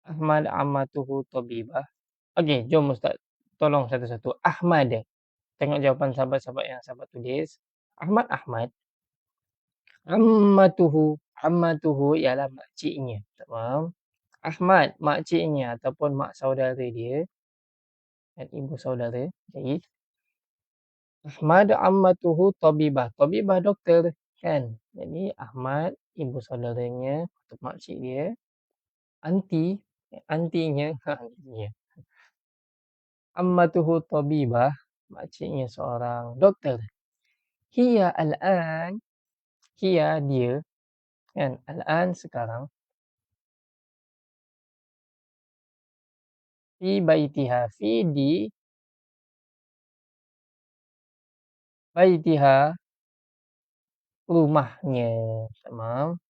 Ahmad ammatuhu tabibah. Okey, jom Ustaz. Tolong satu-satu. Ahmad. Tengok jawapan sahabat-sahabat yang sahabat tulis. Ahmad. Ammatuhu. Ammatuhu ialah makciknya. Tamam. Ahmad, makciknya ataupun mak saudara dia dan ibu saudara. Baik. Ahmad ammatuhu tabibah. Tabibah doktor kan. Jadi Ahmad, ibu saudaranya atau makcik dia. Antinya. Antinya. Ammatuhu tabibah. Makciknya seorang doktor. Hiya al-an. Hiya dia. Kan. Al-an sekarang. Fi baitiha. Fi di baitiha. Rumahnya. Tamam.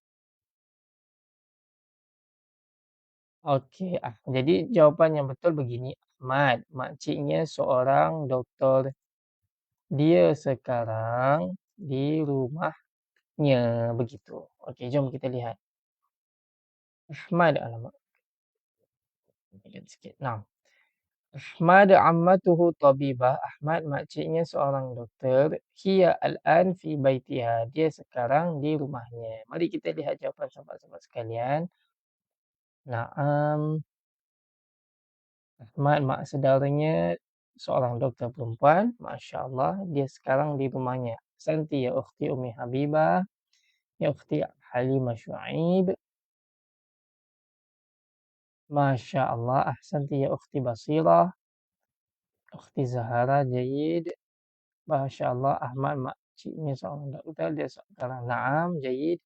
Okey. Jadi jawapan yang betul begini. Ahmad. Makciknya seorang doktor. Dia sekarang di rumahnya. Begitu. Okey, jom kita lihat. Ahmad. Alamak. Ingat sikit. Nah. Ahmad ammatuhu tabibah. Ahmad makciknya seorang doktor. Hiya al-an fi baitiha. Dia sekarang di rumahnya. Mari kita lihat jawapan sahabat-sahabat sekalian. Naam. Ahmad mak saudaranya seorang doktor perempuan. Masya Allah. Dia sekarang di rumahnya. Santi ya ukhti Umi Habibah. Ya ukhti Halimah Syuaib. Masya Allah. Ahsanti ya ukhti Basirah. Ukhti Zahara Jayid. Masya Allah. Ahmad makciknya seorang doktor. Dia sekarang naam. Jayid.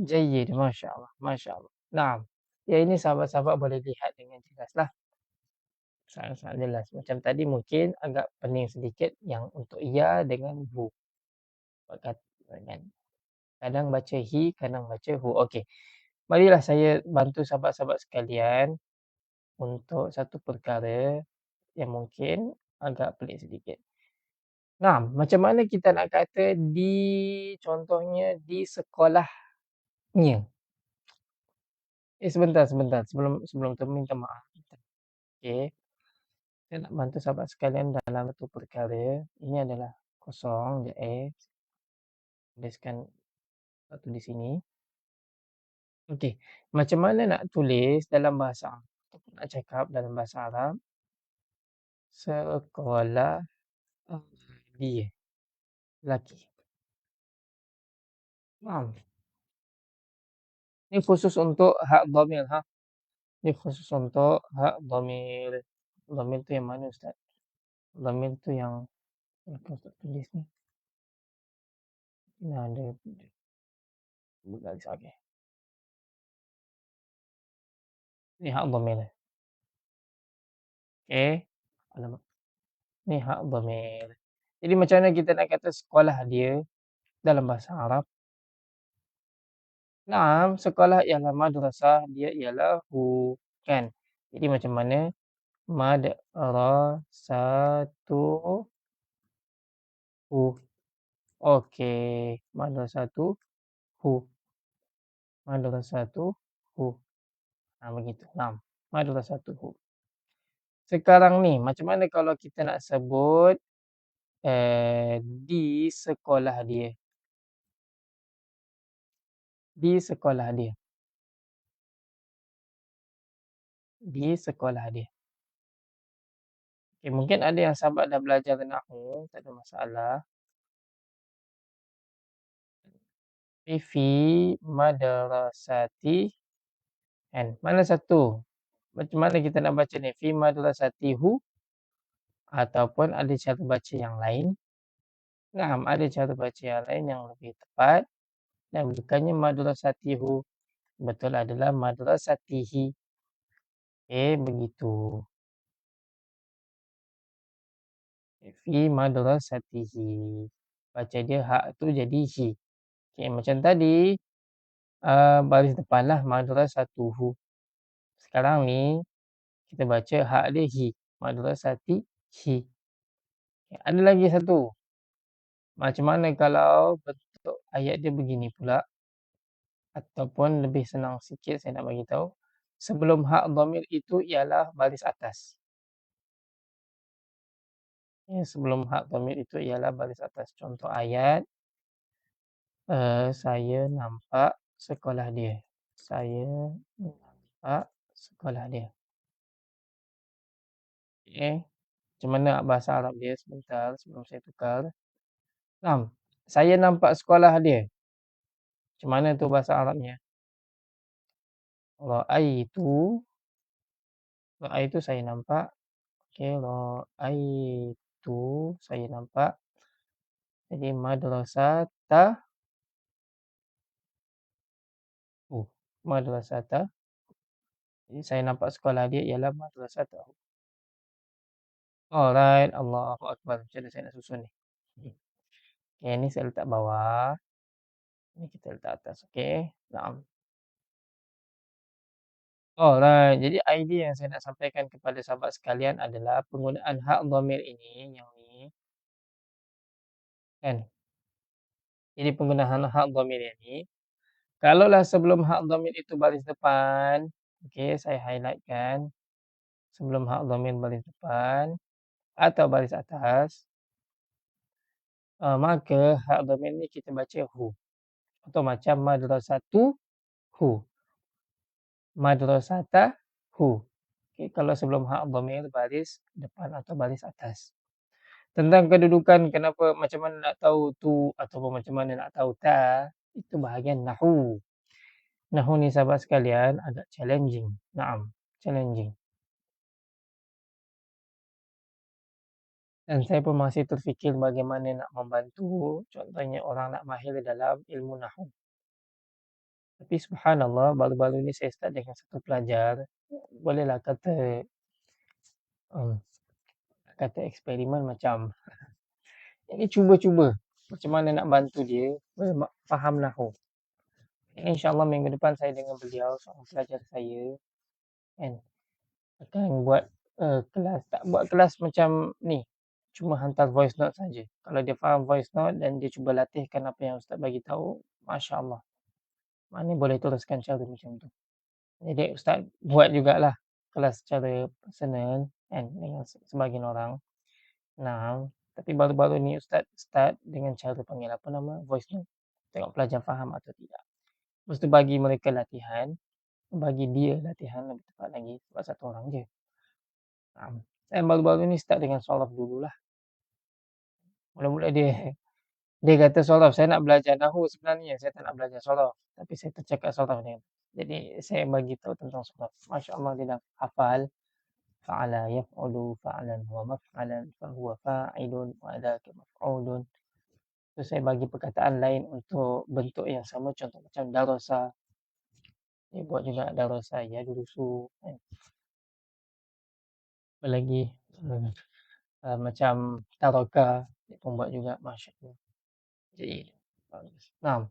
Jayid. Masya Allah. Masya Allah. Naam. Ya ini sahabat-sahabat boleh lihat dengan jelas lah. Sangat-sangat jelas. Macam tadi mungkin agak pening sedikit yang untuk ya dengan hu. Kan? Kadang baca hi, kadang baca hu. Okey. Marilah saya bantu sahabat-sahabat sekalian untuk satu perkara yang mungkin agak pelik sedikit. Nah, macam mana kita nak kata di contohnya di sekolahnya. Sebentar. Sebelum tu minta maaf. Okey. Saya nak bantu sahabat sekalian dalam satu perkara. Ini adalah kosong. Tuliskan satu di sini. Okey. Macam mana nak tulis dalam bahasa Arab? Nak cakap dalam bahasa Arab. Sekolah dia. Lelaki. Faham? Ini khusus untuk hak dhamir. Ha? Ini khusus untuk hak dhamir. Dhamir tu yang mana Ustaz? Dhamir tu yang Ustaz tulis ni. Ini ada garis. Okey. Ini hak dhamir. Okey. Alamak. Ni hak dhamir. Jadi macam mana kita nak kata sekolah dia dalam bahasa Arab? Naam, sekolah ialah madrasah, dia ialah hu. Kan? Jadi macam mana? Madrasatu hu. Okey, madrasatu, hu. Madrasatu, hu. Begitu, naam. Madrasatu, hu. Sekarang ni, macam mana kalau kita nak sebut, di sekolah dia? Di sekolah dia. Di sekolah dia. Okey, mungkin ada yang sahabat dah belajar nahwu, tak ada masalah. Fi madrasati, kan. Mana satu? Macam mana kita nak baca ni? Fi madrasatihu ataupun ada cara baca yang lain? Naam, ada cara baca yang lain yang lebih tepat dan bukannya madrasatihu. Betul adalah madrasatihi. Begitu. Fi madrasatihi. Baca dia hak tu jadi hi. Macam tadi, baris depanlah madrasatuhu. Sekarang ni kita baca hak dia hi. Madrasatihi. Ada lagi satu. Macam mana kalau bentuk ayat dia begini pula? Ataupun lebih senang sikit saya nak bagi tahu. Sebelum hak dhamir itu ialah baris atas. Sebelum hak dhamir itu ialah baris atas. Contoh ayat, saya nampak sekolah dia. Saya nampak sekolah dia. Okey. Macam mana bahasa Arab dia sebentar sebelum saya tukar. Naam. Saya nampak sekolah dia. Macam mana tu bahasa Arabnya? Ra'aitu. Ra'aitu saya nampak. Okey, ra'aitu saya nampak. Jadi madrasatahu. Madrasatahu. Jadi saya nampak sekolah dia ialah madrasatahu. Alright, Allahu Akbar. Macam mana saya nak susun ni? Okey, ni saya letak bawah. Ni kita letak atas. Okey. Naam. Alright, jadi idea yang saya nak sampaikan kepada sahabat sekalian adalah penggunaan hak dhamir ini, yang ni, kan. Jadi penggunaan hak dhamir yang ni, kalaulah sebelum hak dhamir itu baris depan, okey, saya highlightkan. Sebelum hak dhamir baris depan atau baris atas, maka hak dhamir ni kita baca hu. Atau macam madrasatuhu. Madrasatahu. Okey, kalau sebelum hak dhamir baris depan atau baris atas. Tentang kedudukan kenapa macam mana nak tahu tu ataupun macam mana nak tahu ta, itu bahagian nahwu. Nahwu ni sahabat sekalian agak challenging. Naam, challenging. Dan saya pun masih terfikir bagaimana nak membantu contohnya orang nak mahir dalam ilmu nahwu. Tapi subhanallah, baru-baru ni saya start dengan satu pelajar, bolehlah kata eksperimen macam ini cuba-cuba macam mana nak bantu dia faham nahwu. InsyaAllah minggu depan saya dengan beliau, seorang pelajar saya, kan, akan buat kelas. Tak buat kelas macam ni, cuma hantar voice note saja. Kalau dia faham voice note dan dia cuba latihkan apa yang ustaz bagi tahu, masya-Allah. Mana boleh teruskan cara macam tu. Jadi ustaz buat jugalah kelas secara personal, kan, dengan sebahagian orang. Nah, tapi baru-baru ni ustaz start dengan cara panggil apa nama, voice note. Tengok pelajar faham atau tidak. Lepas tu bagi mereka latihan, bagi dia latihan lebih tepat lagi sebab satu orang je. Dan baru-baru ni start dengan solaf dululah. Mula-mula dia kata solaf, saya nak belajar nahwu sebenarnya, saya tak nak belajar solaf. Tapi saya tercakap solaf ni. Jadi saya bagi tahu tentang solaf. Masya-Allah dia dah hafal. Fa'ala yaf'ulu fa'lan wa maf'alan fa huwa fa'ilun wa dzaka maf'ulun. So saya bagi perkataan lain untuk bentuk yang sama, contoh macam darasa. Dia buat juga darasa, ya durusu, kan. Apa lagi? Macam taraka, dia pun buat juga, masya-Allah. Jadi bagus. Naam.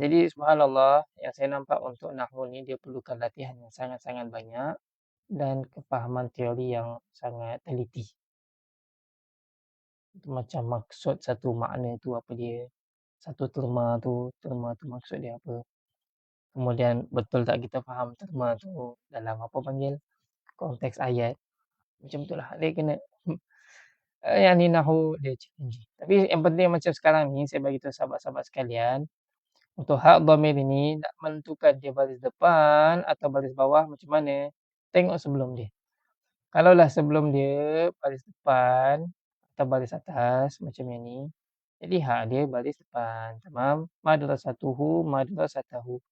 Jadi subhanallah, yang saya nampak untuk nahwu ni dia perlukan latihan yang sangat-sangat banyak dan kefahaman teori yang sangat teliti. macam maksud satu makna tu apa dia, satu terma tu maksud dia apa. Kemudian betul tak kita faham terma tu dalam apa panggil, konteks ayat. Macam tu lah, dia kena yang ni nahu dia challenging. Tapi yang penting macam sekarang ni saya bagi tahu sahabat-sahabat sekalian, untuk hak dhamir ini nak menentukan dia baris depan atau baris bawah macam mana, tengok sebelum dia. Kalaulah sebelum dia baris depan atau baris atas macam yang ni, jadi hak dia baris depan, tamam. Madrasatuhu madrasatahu.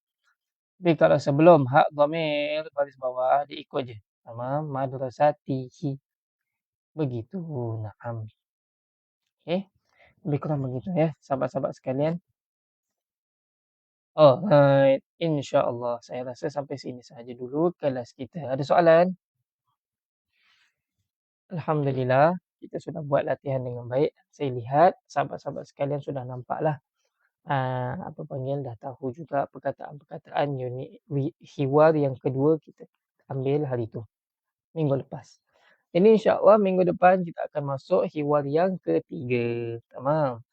Tapi kalau sebelum hak dhamir baris bawah, dia ikut je, tamam. Madrasatihi. Begitu, na'am. Okey, lebih kurang begitu ya, sahabat-sahabat sekalian. Alright, insya-Allah saya rasa sampai sini sahaja dulu kelas kita. Ada soalan? Alhamdulillah, kita sudah buat latihan dengan baik. Saya lihat sahabat-sahabat sekalian sudah nampaklah, apa panggil, dah tahu juga perkataan-perkataan unit hiwar yang kedua kita ambil hari itu, minggu lepas. Ini insya-Allah minggu depan kita akan masuk hiwar yang ketiga, tamam.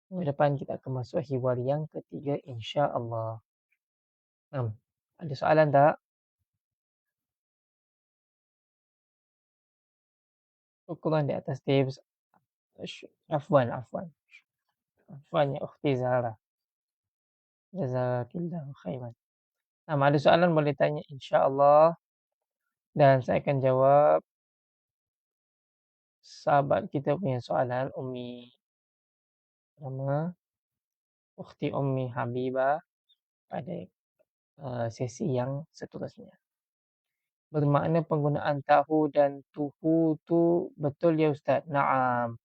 Minggu depan kita akan masuk hiwar yang ketiga insya-Allah. Ada soalan tak? Syukuran di atas tips. Afwan, afwan. Afwan ya ukhti Zahra. Jazakillahu khairan. Ada soalan boleh tanya insya-Allah dan saya akan jawab sahabat kita punya soalan Ummi nama ukhti Ummi Habibah pada sesi yang seterusnya. Bermakna penggunaan tahu dan tuhu tu betul ya Ustaz? Naam.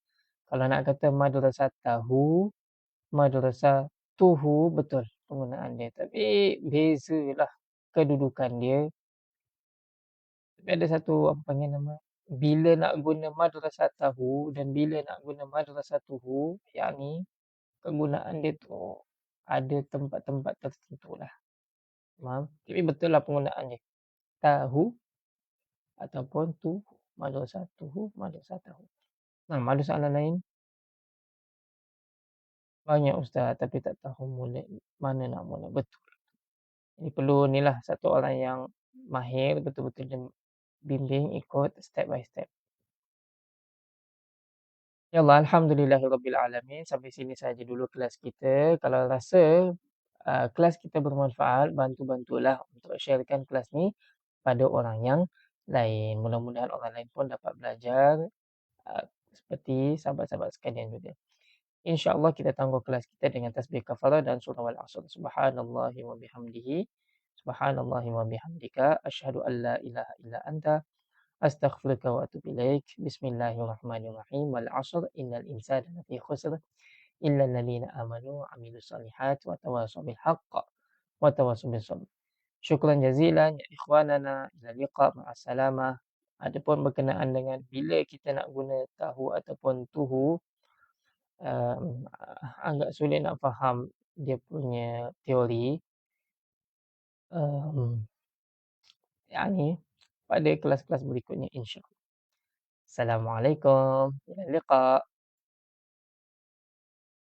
Kalau nak kata madrasatahu, madrasatuhu betul penggunaan dia. Tapi bezalah kedudukan dia. Tapi ada satu apa panggil nama, bila nak guna madrasatahu dan bila nak guna madrasatuhu, yakni kegunaan dia tu ada tempat-tempat tertentu lah. Faham? Tapi betul lah penggunaan dia. Tahu ataupun tuhu. Madrasatuhu, madrasatahu. Ada soalan lain? Banyak Ustaz, tapi tak tahu mula mana nak mula. Betul. Jadi perlu ni lah satu orang yang mahir betul-betul dia bimbing ikut step by step. Ya Allah, alhamdulillahirabbil alamin. Sampai sini saja dulu kelas kita. Kalau rasa kelas kita bermanfaat, bantu-bantulah untuk sharekan kelas ni pada orang yang lain. Mudah-mudahan orang lain pun dapat belajar seperti sahabat-sahabat sekalian juga. InsyaAllah kita tangguh kelas kita dengan tasbih kafarah dan surah wal-asr. Subhanallahi wa bihamdihi. Subhanallahi wa bihamdika. Asyhadu an la ilaha illa anta. Astaghfiruka wa atubu ilaik. Bismillahirrahmanirrahim. Wal 'ashr innal insana lafi khusr illa alladziina aamanu wa 'amilus shalihaati wa tawassaw bil haqq wa tawassaw bis sabr. Syukran jazilan ya ikhwanana. Ila liqa ma'as salamah. Adapun berkenaan dengan bila kita nak guna tahu ataupun tuhu, agak sulit nak faham dia punya teori. Yakni pada kelas-kelas berikutnya insya-Allah. Assalamualaikum. Ila liqa.